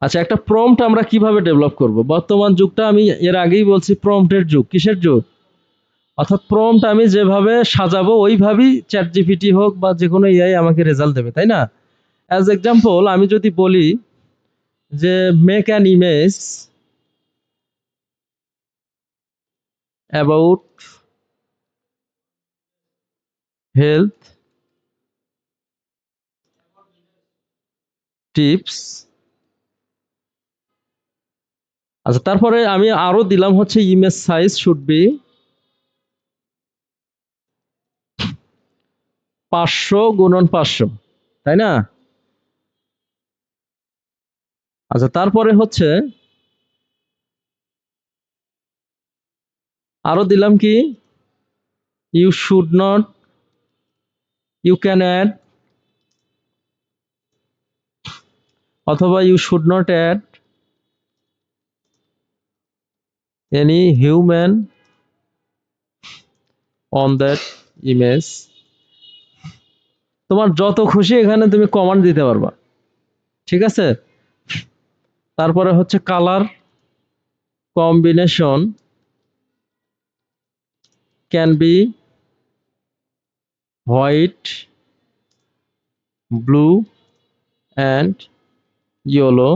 আচ্ছা, একটা প্রম্পট আমরা কিভাবে ডেভেলপ করব? বর্তমান যুগটা আমি এর আগেই বলছি প্রম্পটের যুগ। কিসের যুগ? অর্থাৎ প্রম্পট আমি যেভাবে সাজাবো ওইভাবেই চ্যাট জিপিটি হোক বা যে কোনো এআই আমাকে রেজাল্ট দেবে, তাই না? অ্যাজ এক্সাম্পল আমি যদি বলি যে make an image about health tips. আচ্ছা, তারপরে আমি আরো দিলাম হচ্ছে ইমেজ সাইজ শুড বি 500 × 500, তাই না? আচ্ছা, তারপরে হচ্ছে আরো দিলাম কি, you should not, you can add, অথবা you should not add any human on that image. তোমার যত খুশি এখানে তুমি কমান্ড দিতে পারবা, ঠিক আছে? তারপরে হচ্ছে colour combination can be white, blue and yellow.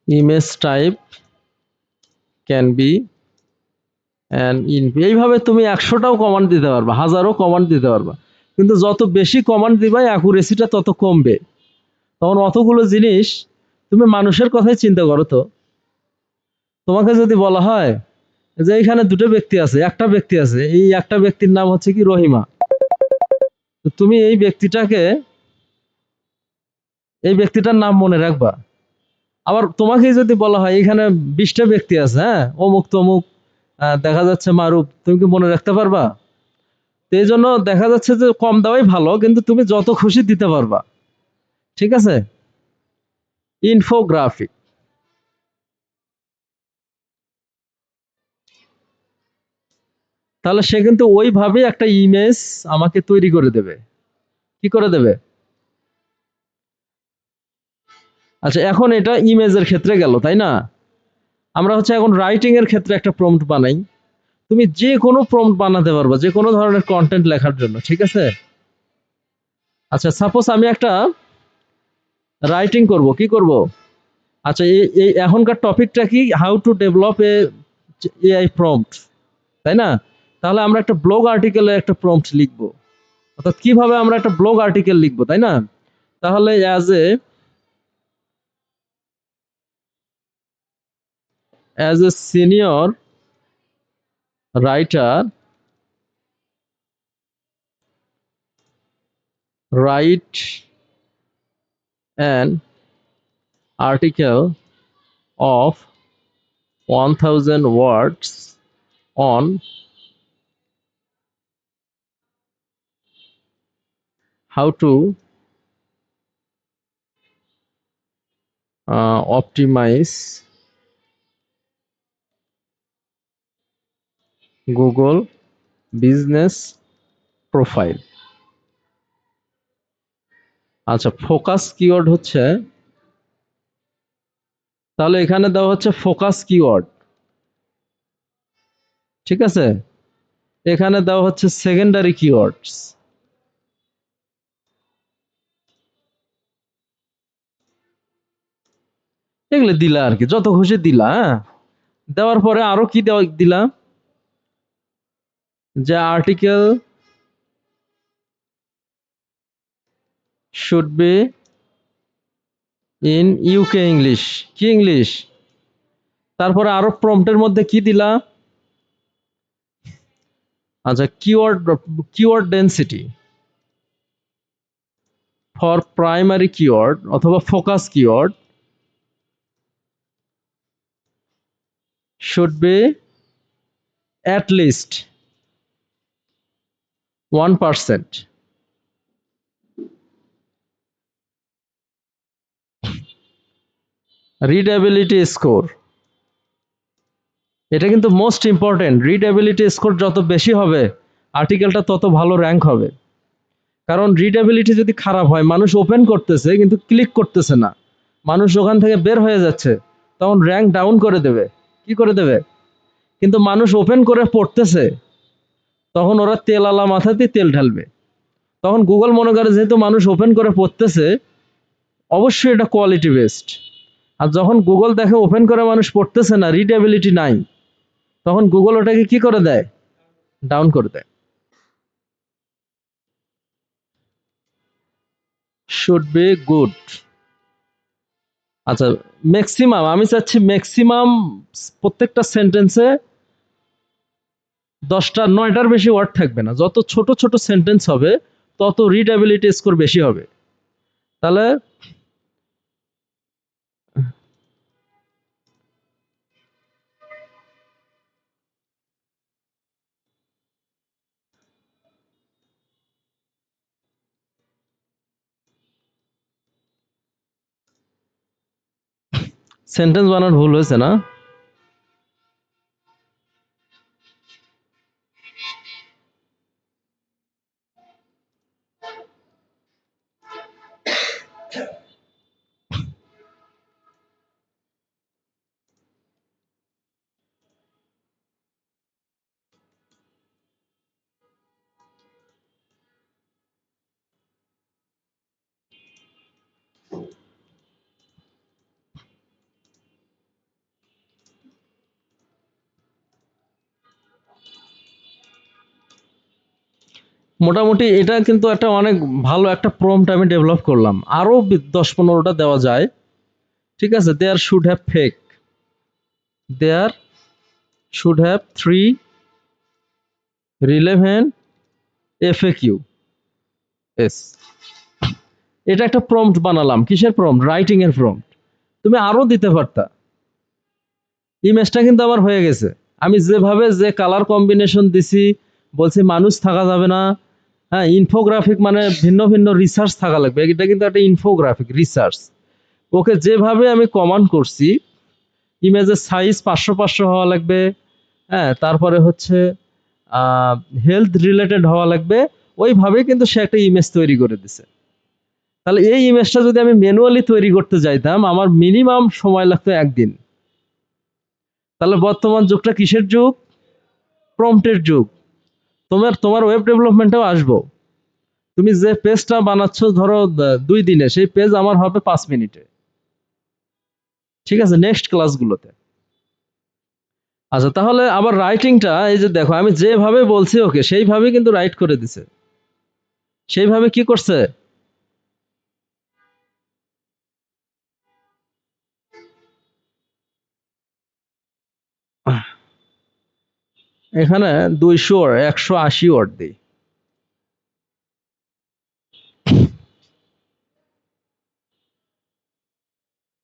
Image type can be and Inpi. এইভাবে তুমি 100টাও কমান্ড দিতে পারবা, হাজারও কমান্ড দিতে পারবা, কিন্তু যত বেশি কমান্ড দিবা অ্যাকুরেসিটা তত কমবে। তখন অতগুলো জিনিস, তুমি মানুষের কথাই চিন্তা করো তো। তোমাকে যদি বলা হয় যে এখানে দুটো ব্যক্তি আছে, একটা ব্যক্তি আছে, এই একটা ব্যক্তির নাম হচ্ছে কি রহিমা, তো তুমি এই ব্যক্তিটার নাম মনে রাখবা। আবার তোমাকে যদি বলা হয় এখানে 20টা ব্যক্তি আছে, হ্যাঁ, অমুক তমুক, দেখা যাচ্ছে মারুফ, তুমি কি মনে রাখতে পারবা? তো এই জন্য দেখা যাচ্ছে যে কম দেওয়াই ভালো, কিন্তু তুমি যত খুশি দিতে পারবা, ঠিক আছে? ইনফোগ্রাফিক, তাহলে সে কিন্তু ওইভাবে একটা ইমেজ আমাকে তৈরি করে দেবে। কি করে দেবে? আচ্ছা, এখন এটা ইমেজের ক্ষেত্রে গেল, তাই না? আমরা হচ্ছে এখন রাইটিং এর ক্ষেত্রে একটা প্রম্পট বানাই। তুমি যে কোনো প্রম্পট বানাতে পারবা যে কোনো ধরনের কন্টেন্ট লেখার জন্য, ঠিক আছে? আচ্ছা, সাপোজ আমি একটা রাইটিং করব, কি করব? আচ্ছা, এই এখনকার টপিকটা কি, how to develop AI prompt, তাই না? তাহলে আমরা একটা ব্লগ আর্টিকেলে একটা প্রম্পট লিখব, অর্থাৎ কিভাবে আমরা একটা ব্লগ আর্টিকেল লিখবো, তাই না? তাহলে as a senior writer, write an article of 1000 words on how to optimize Google business profile। আচ্ছা, ফোকাস কিওয়ার্ড হচ্ছে, তাহলে এখানে দেওয়া হচ্ছে ফোকাস কিওয়ার্ড, ঠিক আছে? এখানে দেওয়া হচ্ছে সেকেন্ডারি কিওয়ার্ডস। এগুলো দিলা আর কি, যত খুশি দিলা, হ্যাঁ। দেওয়ার পরে আরো কি দিলা, যে article should be in UK English. কি ইংলিশ? তারপরে আরো প্রম্পটের মধ্যে কি দিলা? আচ্ছা, keyword density for primary keyword অথবা focus keyword should be at least 1%। Readability score এটা কিন্তু মোস্ট ইম্পর্টেন্ট। রিডেবিলিটি স্কোর যত বেশি হবে আর্টিকেলটা তত ভালো র্যাঙ্ক হবে। কারণ রিডেবিলিটি যদি খারাপ হয়, মানুষ ওপেন করতেছে কিন্তু ক্লিক করতেছে না, মানুষ ওখান থেকে বের হয়ে যাচ্ছে, তখন র্যাঙ্ক ডাউন করে দেবে। কি করে দেবে? কিন্তু মানুষ ওপেন করে পড়তেছে, তখন ওরা তেল আলা মাথাতেই তেল ঢালবে। তখন গুগল মনে করে যেহেতু মানুষ ওপেন করে পড়তেছে, অবশ্যই এটা কোয়ালিটি বেসড। আর যখন গুগল দেখে ওপেন করে মানুষ পড়তেছে না, রিডেবিলিটি নাই, তখন গুগল ওটাকে কি করে দেয়? ডাউন করে দেয়। Should be good. আচ্ছা, ম্যাক্সিমাম আমি চাচ্ছি ম্যাক্সিমাম প্রত্যেকটা সেন্টেন্সে 10টা 9টার বেশি ওয়ার্ড থাকবে না। যত ছোট ছোট সেন্টেন্স হবে তত রিডেবিলিটি স্কোর বেশি হবে। তাহলে সেন্টেন্স বানান ভুল হয়েছে না? মোটামুটি এটা কিন্তু একটা অনেক ভালো একটা প্রম্পট আমি ডেভেলপ করলাম। আরো 10-15টা দেওয়া যায়। ঠিক আছে, there should have fake, there should have 3 relevant FAQs. এটা একটা প্রম্পট বানালাম। কিসের প্রম্পট? রাইটিং এর প্রম্পট। তুমি আরো দিতে পারতা। ইমেজটা কিন্তু আমার হয়ে গেছে। আমি যেভাবে যে কালার কম্বিনেশন দিছি, বলছি মানুষ থাকা যাবে না, হ্যাঁ, ইনফোগ্রাফিক মানে ভিন্ন ভিন্ন রিসার্চ থাকা লাগবে, এটা কিন্তু একটা ইনফোগ্রাফিক রিসার্চ। ওকে যেভাবে আমি কমান্ড করছি, ইমেজের সাইজ 500 হওয়া লাগবে, হ্যাঁ, তারপরে হচ্ছে হেলথ রিলেটেড হওয়া লাগবে, ওইভাবে কিন্তু সে একটা ইমেজ তৈরি করে দিছে। তাহলে এই ইমেজটা যদি আমি ম্যানুয়ালি তৈরি করতে যাইতাম, আমার মিনিমাম সময় লাগতো 1 দিন। তাহলে বর্তমান যুগটা কিসের যুগ? প্রম্পটের যুগ। তোমার ওয়েব ডেভেলপমেন্টেও আসবো। তুমি যে পেজটা বানাচ্ছ ধরো 2 দিনে, সেই পেজ আমার হবে 5 মিনিটে। ঠিক আছে, নেক্সট ক্লাসগুলোতে। আচ্ছা, তাহলে আবার রাইটিংটা, এই যে দেখো আমি যেভাবে বলছি ওকে সেইভাবে কিন্তু রাইট করে দিছে। সেইভাবে কি করছে? এখানে 200 180 ওয়ার্ড দিই।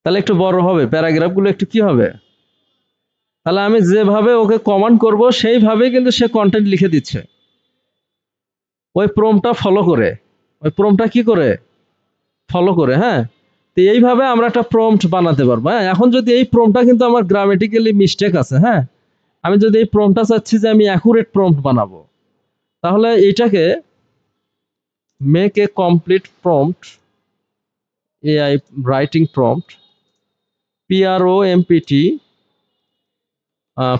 তাহলে একটু বড় হবে, প্যারাগ্রাফ গুলো একটু কি হবে? তাহলে আমি যেভাবে ওকে কমান্ড করব সেইভাবে কিন্তু সে কন্টেন্ট লিখে দিচ্ছে, ওই প্রম্পটটা ফলো করে। ওই প্রম্পটটা কি করে? ফলো করে, হ্যাঁ। তো এইভাবে আমরা একটা প্রম্পট বানাতে পারবো। হ্যাঁ, এখন যদি এই প্রম্পটটা কিন্তু আমার গ্রামেটিক্যালি মিস্টেক আছে, হ্যাঁ, আমি যদি এই প্রম্পটটা চাচ্ছি যে আমি অ্যাকুরেট প্রম্পট বানাবো, তাহলে এইটাকে make a complete prompt, AI writing prompt, PROMPT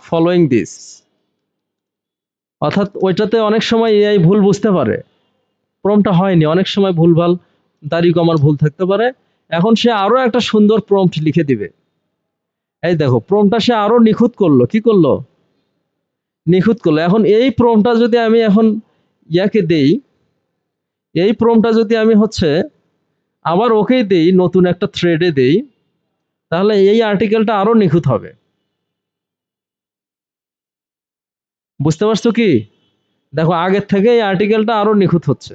following this. অর্থাৎ ওইটাতে অনেক সময় এআই ভুল বুঝতে পারে, প্রম্পটটা হয়নি, অনেক সময় ভুলভাল দাড়ি কমার ভুল থাকতে পারে। এখন সে আরো একটা সুন্দর প্রম্পট লিখে দিবে। এই দেখো প্রম্পটটা সে আরো নিখুঁত করলো। কি করলো? নিখুঁত করলো। এখন এই প্রম্পটটা যদি আমি এখন ইয়াকে দেই, এই প্রম্পটটা যদি আমি হচ্ছে আবার ওকেই দেই, নতুন একটা থ্রেডে দেই, তাহলে এই আর্টিকেলটা আরো নিখুঁত হবে। বুঝতে পারছো কি? দেখো আগের থেকে এই আর্টিকেলটা আরো নিখুঁত হচ্ছে।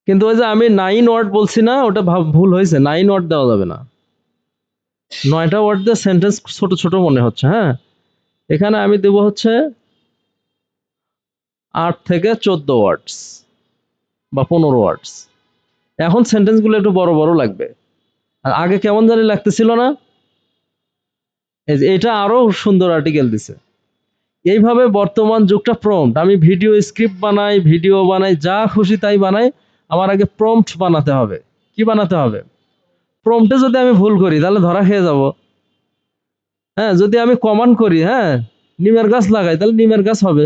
কিন্তু ওই যে আমি 9 ওয়ার্ড বলছি না, ওটা ভুল হয়েছে। 9 ওয়ার্ড দেওয়া যাবে না। 9টা ওয়ার্ড দিয়ে সেন্টেন্স ছোট ছোট মনে হচ্ছে, হ্যাঁ। এখানে আমি দেব হচ্ছে 8 থেকে 14 ওয়ার্ডস বা 15 ওয়ার্ডস। এখন সেন্টেন্সগুলো একটু বড় বড় লাগবে, আর আগে কেমন জানি লাগতেছিল না? এই যে এটা আরো সুন্দর আর্টিকেল দিছে। এইভাবে বর্তমান যুগটা প্রম্পট, আমি ভিডিও স্ক্রিপ্ট বানাই, ভিডিও বানাই, যা খুশি তাই বানাই, আমার আগে প্রম্পট বানাতে হবে। কি বানাতে হবে? প্রম্পটে যদি আমি ভুল করি তাহলে ধরা খেয়ে যাব। হ্যাঁ, যদি আমি কমান্ড করি, হ্যাঁ, নিমের গাছ লাগাই, তাহলে নিমের গাছ হবে।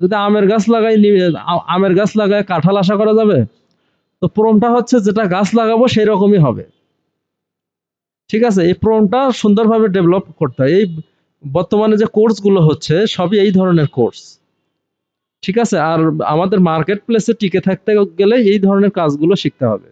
যদি আমের গাছ লাগাই, আমের গাছ লাগায় কাঁঠাল আশা করা যাবে? তো প্রম্পটটা হচ্ছে যেটা গাছ লাগাবো সেই রকমই হবে। ঠিক আছে, এই প্রম্পটটা সুন্দরভাবে ডেভেলপ করতে হয়। এই বর্তমানে যে কোর্সগুলো হচ্ছে সবই এই ধরনের কোর্স। ঠিক আছে, আর আমাদের মার্কেট প্লেসে টিকে থাকতে গেলে এই ধরনের কাজগুলো শিখতে হবে।